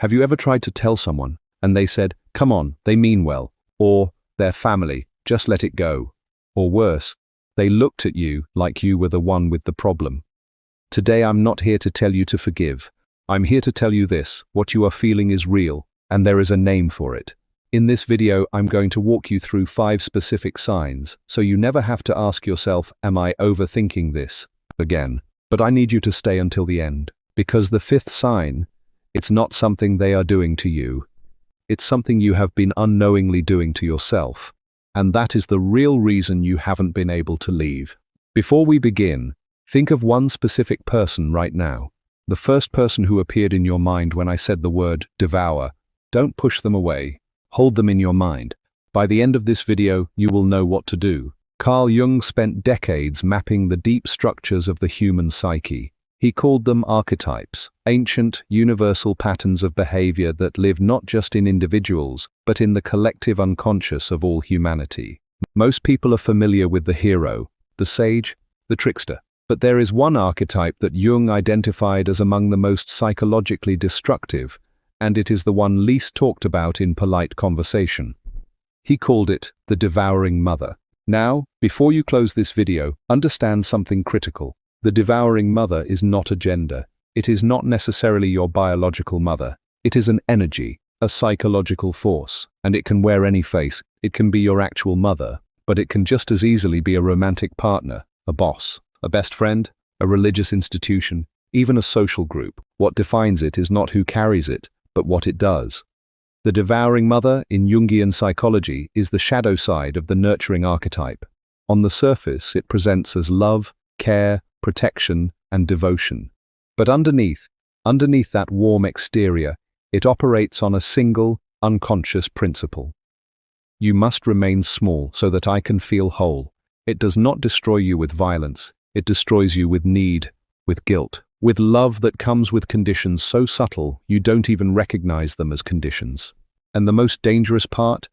Have you ever tried to tell someone, and they said, "Come on, they mean well," or "Their family, just let it go," or worse, they looked at you like you were the one with the problem? Today I'm not here to tell you to forgive. I'm here to tell you this: what you are feeling is real, and there is a name for it. In this video, I'm going to walk you through 5 specific signs, so you never have to ask yourself, am I overthinking this again? But I need you to stay until the end, because the 5th sign, it's not something they are doing to you. It's something you have been unknowingly doing to yourself. And that is the real reason you haven't been able to leave. Before we begin, think of one specific person right now. The first person who appeared in your mind when I said the word devour. Don't push them away. Hold them in your mind. By the end of this video, you will know what to do. Carl Jung spent decades mapping the deep structures of the human psyche. He called them archetypes, ancient, universal patterns of behavior that live not just in individuals, but in the collective unconscious of all humanity. Most people are familiar with the hero, the sage, the trickster. But there is one archetype that Jung identified as among the most psychologically destructive, and it is the one least talked about in polite conversation. He called it the Devouring Mother. Now, before you close this video, understand something critical. The Devouring Mother is not a gender. It is not necessarily your biological mother. It is an energy, a psychological force, and it can wear any face. It can be your actual mother, but it can just as easily be a romantic partner, a boss, a best friend, a religious institution, even a social group. What defines it is not who carries it, but what it does. The Devouring Mother, in Jungian psychology, is the shadow side of the nurturing archetype. On the surface, it presents as love, care, protection, and devotion. But underneath that warm exterior, it operates on a single, unconscious principle. You must remain small so that I can feel whole. It does not destroy you with violence. It destroys you with need, with guilt, with love that comes with conditions so subtle you don't even recognize them as conditions. And the most dangerous part?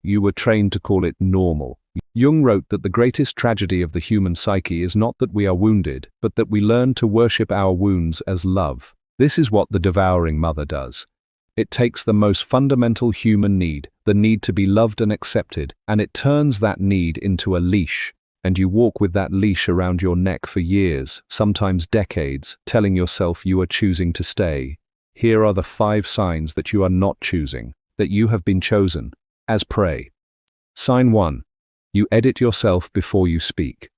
You were trained to call it normal. Jung wrote that the greatest tragedy of the human psyche is not that we are wounded, but that we learn to worship our wounds as love. This is what the Devouring Mother does. It takes the most fundamental human need, the need to be loved and accepted, and it turns that need into a leash. And you walk with that leash around your neck for years, sometimes decades, telling yourself you are choosing to stay. Here are the 5 signs that you are not choosing, that you have been chosen, as prey. Sign 1. You edit yourself before you speak.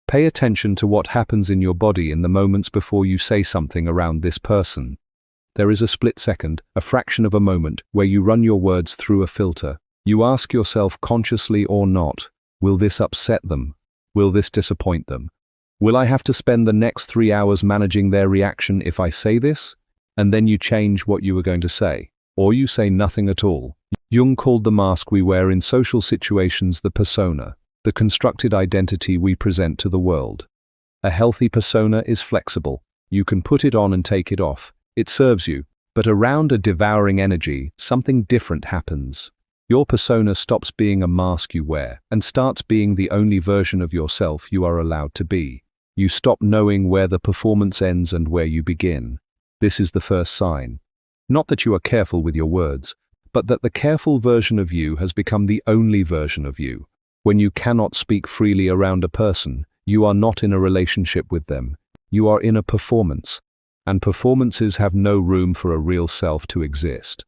Pay attention to what happens in your body in the moments before you say something around this person. There is a split second, a fraction of a moment, where you run your words through a filter. You ask yourself, consciously or not, will this upset them? Will this disappoint them? Will I have to spend the next 3 hours managing their reaction if I say this? And then you change what you were going to say. Or you say nothing at all. Jung called the mask we wear in social situations the persona, the constructed identity we present to the world. A healthy persona is flexible. You can put it on and take it off. It serves you. But around a devouring energy, something different happens. Your persona stops being a mask you wear and starts being the only version of yourself you are allowed to be. You stop knowing where the performance ends and where you begin. This is the first sign. Not that you are careful with your words, but that the careful version of you has become the only version of you. When you cannot speak freely around a person, you are not in a relationship with them. You are in a performance. And performances have no room for a real self to exist.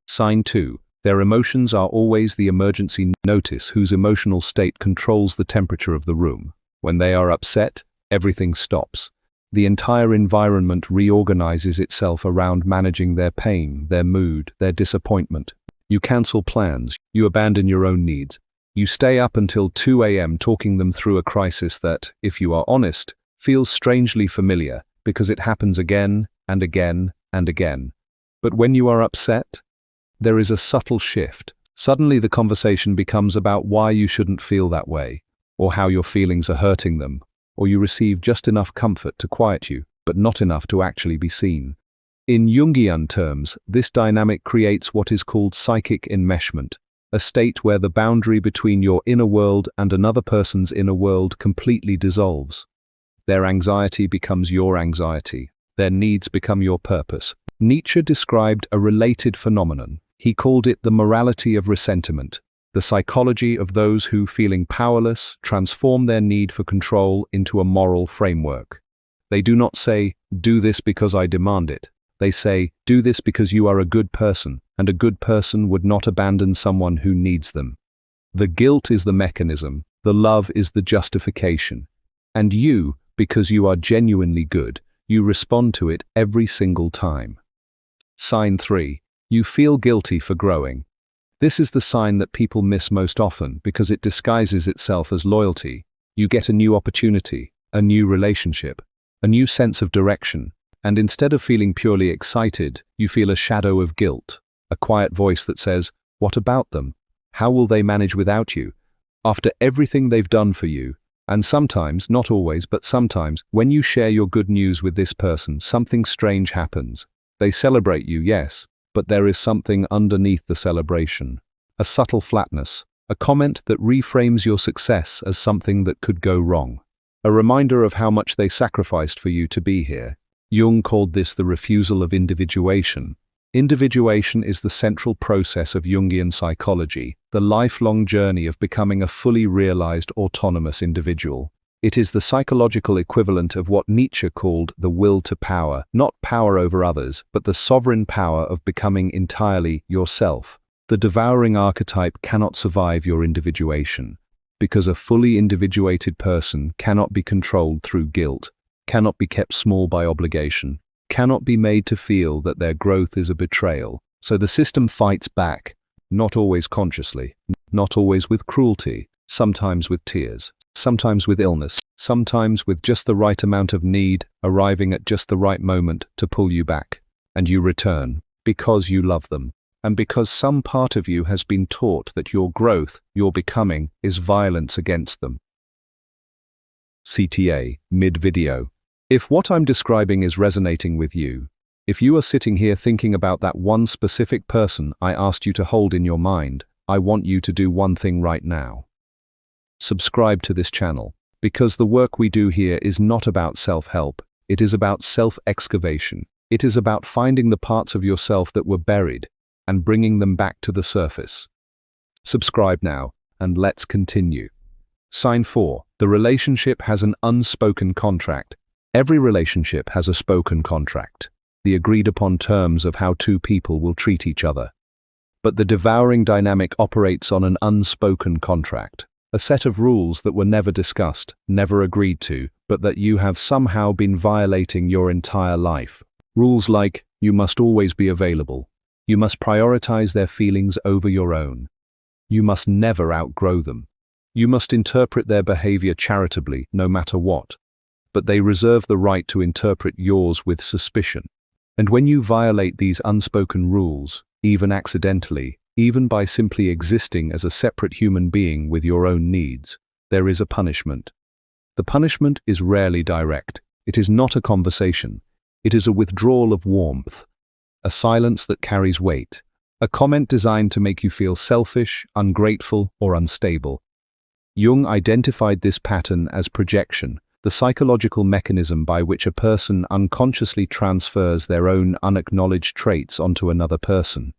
Sign 2. Their emotions are always the emergency notice whose emotional state controls the temperature of the room. When they are upset, everything stops. The entire environment reorganizes itself around managing their pain, their mood, their disappointment. You cancel plans, you abandon your own needs. You stay up until 2 a.m. talking them through a crisis that, if you are honest, feels strangely familiar because it happens again and again and again. But when you are upset, there is a subtle shift. Suddenly the conversation becomes about why you shouldn't feel that way, or how your feelings are hurting them, or you receive just enough comfort to quiet you, but not enough to actually be seen. In Jungian terms, this dynamic creates what is called psychic enmeshment, a state where the boundary between your inner world and another person's inner world completely dissolves. Their anxiety becomes your anxiety. Their needs become your purpose. Nietzsche described a related phenomenon. He called it the morality of ressentiment, the psychology of those who, feeling powerless, transform their need for control into a moral framework. They do not say, "Do this because I demand it." They say, "Do this because you are a good person, and a good person would not abandon someone who needs them." The guilt is the mechanism, the love is the justification. And you, because you are genuinely good, you respond to it every single time. Sign 3. You feel guilty for growing. This is the sign that people miss most often because it disguises itself as loyalty. You get a new opportunity, a new relationship, a new sense of direction, and instead of feeling purely excited, you feel a shadow of guilt, a quiet voice that says, "What about them? How will they manage without you? After everything they've done for you." And sometimes, not always, but sometimes, when you share your good news with this person, something strange happens. They celebrate you, yes, but there is something underneath the celebration. A subtle flatness, a comment that reframes your success as something that could go wrong. A reminder of how much they sacrificed for you to be here. Jung called this the refusal of individuation. Individuation is the central process of Jungian psychology, the lifelong journey of becoming a fully realized autonomous individual. It is the psychological equivalent of what Nietzsche called the will to power, not power over others, but the sovereign power of becoming entirely yourself. The devouring archetype cannot survive your individuation, because a fully individuated person cannot be controlled through guilt, cannot be kept small by obligation, cannot be made to feel that their growth is a betrayal. So the system fights back, not always consciously, not always with cruelty, sometimes with tears, sometimes with illness, sometimes with just the right amount of need, arriving at just the right moment to pull you back. And you return, because you love them, and because some part of you has been taught that your growth, your becoming, is violence against them. CTA, mid-video. If what I'm describing is resonating with you, if you are sitting here thinking about that one specific person I asked you to hold in your mind, I want you to do one thing right now. Subscribe to this channel, because the work we do here is not about self-help, it is about self-excavation. It is about finding the parts of yourself that were buried and bringing them back to the surface. Subscribe now, and let's continue. Sign 4. The relationship has an unspoken contract. Every relationship has a spoken contract, the agreed-upon terms of how two people will treat each other. But the devouring dynamic operates on an unspoken contract, a set of rules that were never discussed, never agreed to, but that you have somehow been violating your entire life. Rules like, you must always be available. You must prioritize their feelings over your own. You must never outgrow them. You must interpret their behavior charitably, no matter what. But they reserve the right to interpret yours with suspicion. And when you violate these unspoken rules, even accidentally, even by simply existing as a separate human being with your own needs, there is a punishment. The punishment is rarely direct. It is not a conversation. It is a withdrawal of warmth, a silence that carries weight, a comment designed to make you feel selfish, ungrateful, or unstable. Jung identified this pattern as projection, the psychological mechanism by which a person unconsciously transfers their own unacknowledged traits onto another person.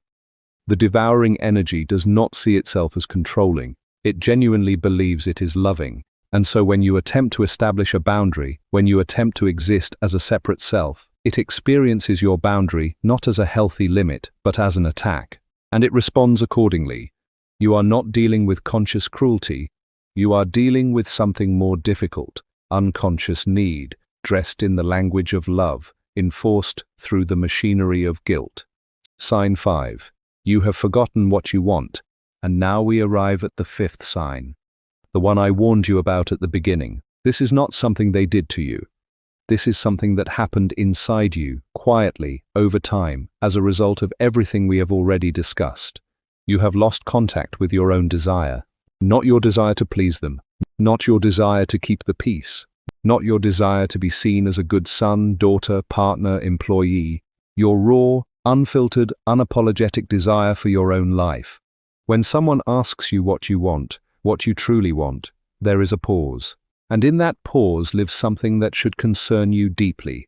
The devouring energy does not see itself as controlling, it genuinely believes it is loving. And so when you attempt to establish a boundary, when you attempt to exist as a separate self, it experiences your boundary not as a healthy limit, but as an attack. And it responds accordingly. You are not dealing with conscious cruelty, you are dealing with something more difficult. Unconscious need, dressed in the language of love, enforced through the machinery of guilt. Sign 5. You have forgotten what you want, and now we arrive at the 5th sign. The one I warned you about at the beginning. This is not something they did to you. This is something that happened inside you, quietly, over time, as a result of everything we have already discussed. You have lost contact with your own desire. Not your desire to please them. Not your desire to keep the peace. Not your desire to be seen as a good son, daughter, partner, employee. Your raw, unfiltered, unapologetic desire for your own life. When someone asks you what you truly want, there is a pause. And in that pause lives something that should concern you deeply.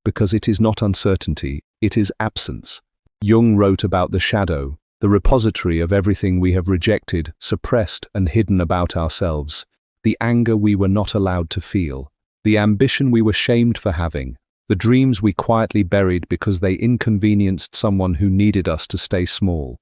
Because it is not uncertainty, It is absence. Jung wrote about the shadow, the repository of everything we have rejected, suppressed, and hidden about ourselves. The anger we were not allowed to feel, the ambition we were shamed for having, the dreams we quietly buried because they inconvenienced someone who needed us to stay small.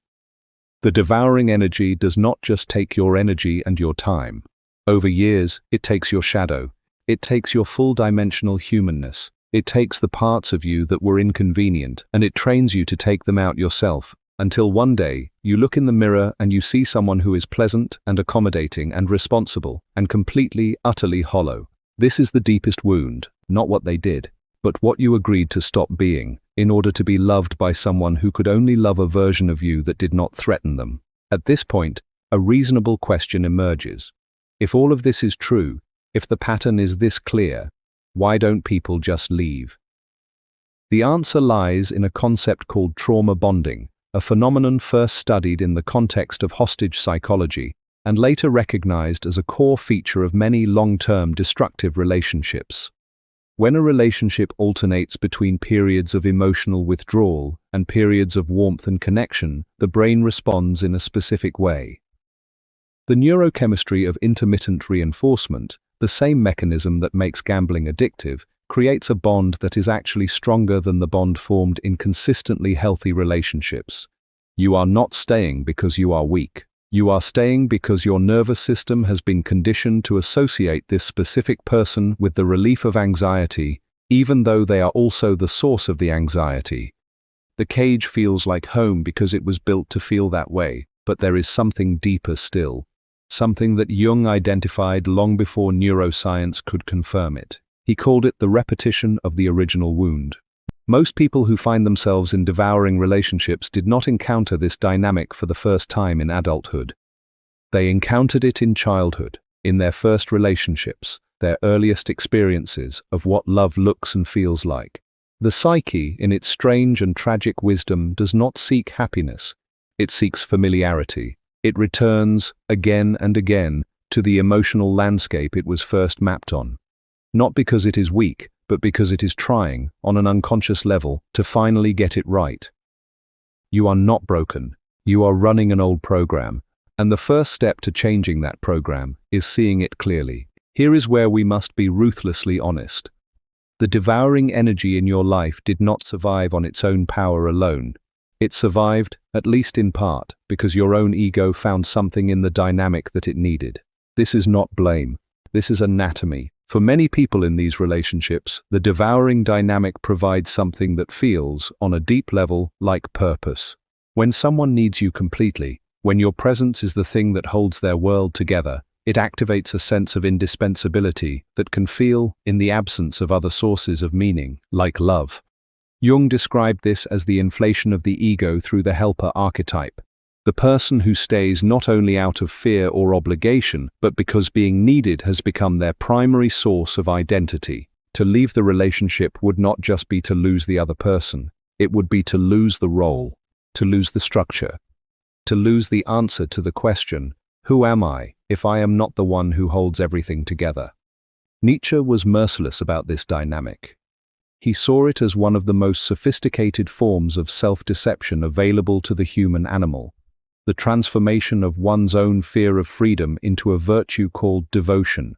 The devouring energy does not just take your energy and your time. Over years, it takes your shadow. It takes your full-dimensional humanness. It takes the parts of you that were inconvenient, and it trains you to take them out yourself, until one day, you look in the mirror and you see someone who is pleasant and accommodating and responsible, and completely, utterly hollow. This is the deepest wound, not what they did, but what you agreed to stop being, in order to be loved by someone who could only love a version of you that did not threaten them. At this point, a reasonable question emerges. If all of this is true, if the pattern is this clear, why don't people just leave? The answer lies in a concept called trauma bonding, a phenomenon first studied in the context of hostage psychology, and later recognized as a core feature of many long-term destructive relationships. When a relationship alternates between periods of emotional withdrawal and periods of warmth and connection, the brain responds in a specific way. The neurochemistry of intermittent reinforcement, the same mechanism that makes gambling addictive, creates a bond that is actually stronger than the bond formed in consistently healthy relationships. You are not staying because you are weak. You are staying because your nervous system has been conditioned to associate this specific person with the relief of anxiety, even though they are also the source of the anxiety. The cage feels like home because it was built to feel that way, but there is something deeper still. Something that Jung identified long before neuroscience could confirm it. He called it the repetition of the original wound. Most people who find themselves in devouring relationships did not encounter this dynamic for the first time in adulthood. They encountered it in childhood, in their first relationships, their earliest experiences of what love looks and feels like. The psyche, in its strange and tragic wisdom, does not seek happiness. It seeks familiarity. It returns, again and again, to the emotional landscape it was first mapped on. Not because it is weak, but because it is trying, on an unconscious level, to finally get it right. You are not broken. You are running an old program, and the first step to changing that program is seeing it clearly. Here is where we must be ruthlessly honest. The devouring energy in your life did not survive on its own power alone. It survived, at least in part, because your own ego found something in the dynamic that it needed. This is not blame. This is anatomy. For many people in these relationships, the devouring dynamic provides something that feels, on a deep level, like purpose. When someone needs you completely, when your presence is the thing that holds their world together, it activates a sense of indispensability that can feel in the absence of other sources of meaning, like love. Jung described this as the inflation of the ego through the helper archetype. The person who stays not only out of fear or obligation, but because being needed has become their primary source of identity. To leave the relationship would not just be to lose the other person, it would be to lose the role, to lose the structure, to lose the answer to the question, who am I, if I am not the one who holds everything together? Nietzsche was merciless about this dynamic. He saw it as one of the most sophisticated forms of self-deception available to the human animal. The transformation of one's own fear of freedom into a virtue called devotion.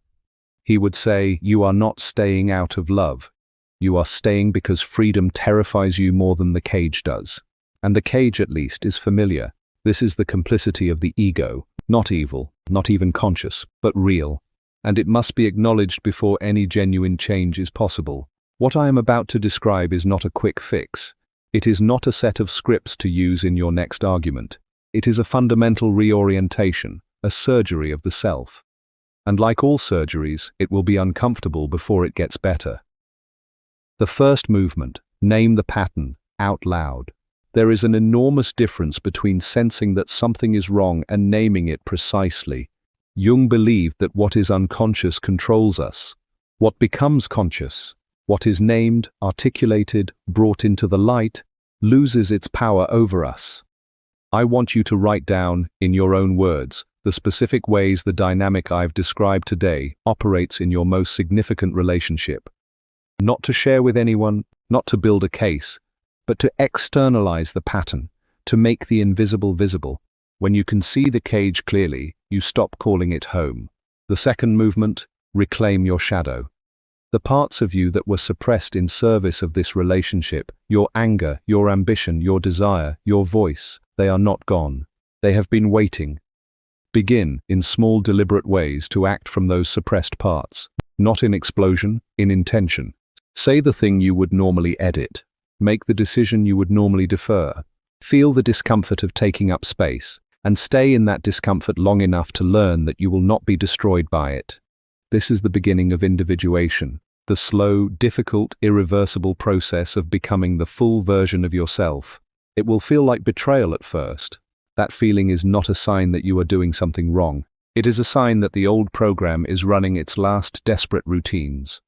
He would say, you are not staying out of love. You are staying because freedom terrifies you more than the cage does. And the cage, at least, is familiar. This is the complicity of the ego, not evil, not even conscious, but real. And it must be acknowledged before any genuine change is possible. What I am about to describe is not a quick fix. It is not a set of scripts to use in your next argument. It is a fundamental reorientation, a surgery of the self. And like all surgeries, it will be uncomfortable before it gets better. The first movement, name the pattern, out loud. There is an enormous difference between sensing that something is wrong and naming it precisely. Jung believed that what is unconscious controls us. What becomes conscious, what is named, articulated, brought into the light, loses its power over us. I want you to write down, in your own words, the specific ways the dynamic I've described today operates in your most significant relationship. Not to share with anyone, not to build a case, but to externalize the pattern, to make the invisible visible. When you can see the cage clearly, you stop calling it home. The second movement, reclaim your shadow. The parts of you that were suppressed in service of this relationship, your anger, your ambition, your desire, your voice, they are not gone. They have been waiting. Begin, in small deliberate ways, to act from those suppressed parts. Not in explosion, in intention. Say the thing you would normally edit. Make the decision you would normally defer. Feel the discomfort of taking up space, and stay in that discomfort long enough to learn that you will not be destroyed by it. This is the beginning of individuation, the slow, difficult, irreversible process of becoming the full version of yourself. It will feel like betrayal at first. That feeling is not a sign that you are doing something wrong. It is a sign that the old program is running its last desperate routines.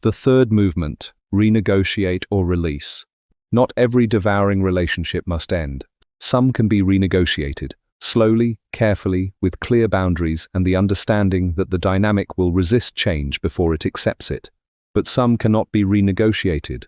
The third movement, renegotiate or release. Not every devouring relationship must end. Some can be renegotiated, slowly, carefully, with clear boundaries and the understanding that the dynamic will resist change before it accepts it. But some cannot be renegotiated.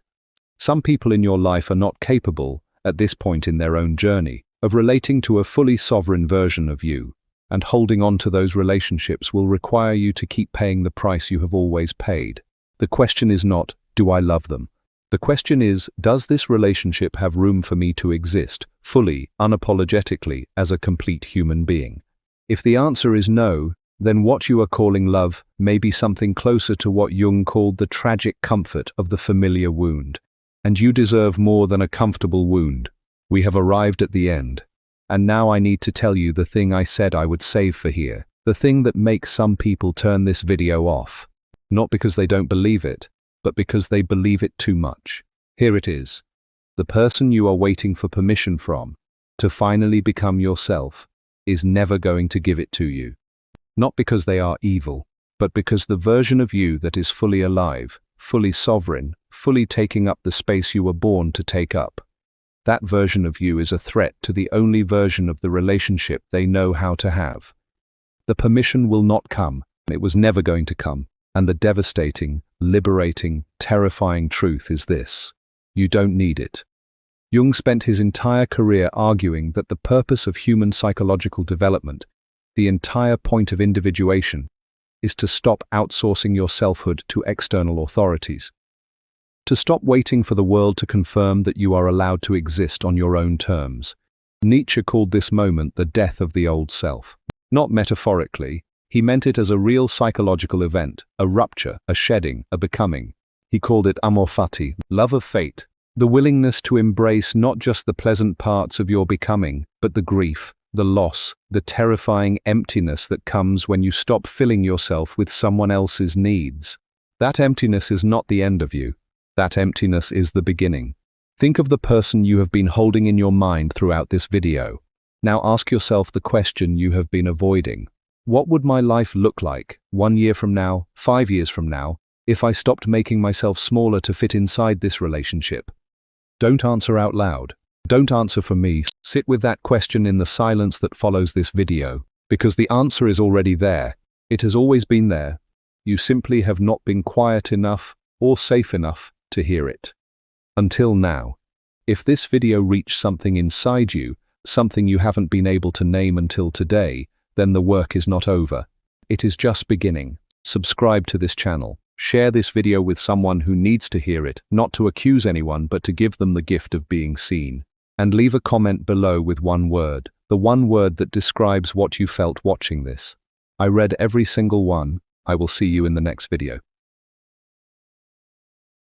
Some people in your life are not capable, at this point in their own journey, of relating to a fully sovereign version of you, and holding on to those relationships will require you to keep paying the price you have always paid. The question is not, do I love them? The question is, does this relationship have room for me to exist, fully, unapologetically, as a complete human being? If the answer is no, then what you are calling love may be something closer to what Jung called the tragic comfort of the familiar wound. And you deserve more than a comfortable wound. We have arrived at the end. And now I need to tell you the thing I said I would save for here, the thing that makes some people turn this video off. Not because they don't believe it, but because they believe it too much. Here it is. The person you are waiting for permission from, to finally become yourself, is never going to give it to you. Not because they are evil, but because the version of you that is fully alive, fully sovereign, fully taking up the space you were born to take up. That version of you is a threat to the only version of the relationship they know how to have. The permission will not come. It was never going to come. And the devastating, liberating, terrifying truth is this: you don't need it. Jung spent his entire career arguing that the purpose of human psychological development, the entire point of individuation, is to stop outsourcing your selfhood to external authorities. To stop waiting for the world to confirm that you are allowed to exist on your own terms. Nietzsche called this moment the death of the old self. Not metaphorically, he meant it as a real psychological event, a rupture, a shedding, a becoming. He called it amor fati, love of fate, the willingness to embrace not just the pleasant parts of your becoming, but the grief, the loss, the terrifying emptiness that comes when you stop filling yourself with someone else's needs. That emptiness is not the end of you. That emptiness is the beginning. Think of the person you have been holding in your mind throughout this video. Now ask yourself the question you have been avoiding. What would my life look like 1 year from now, 5 years from now, if I stopped making myself smaller to fit inside this relationship? Don't answer out loud. Don't answer for me. Sit with that question in the silence that follows this video, because the answer is already there. It has always been there. You simply have not been quiet enough or safe enough to hear it. Until now. If this video reached something inside you, something you haven't been able to name until today, then the work is not over. It is just beginning. Subscribe to this channel. Share this video with someone who needs to hear it, not to accuse anyone but to give them the gift of being seen. And leave a comment below with one word, the one word that describes what you felt watching this. I read every single one. I will see you in the next video.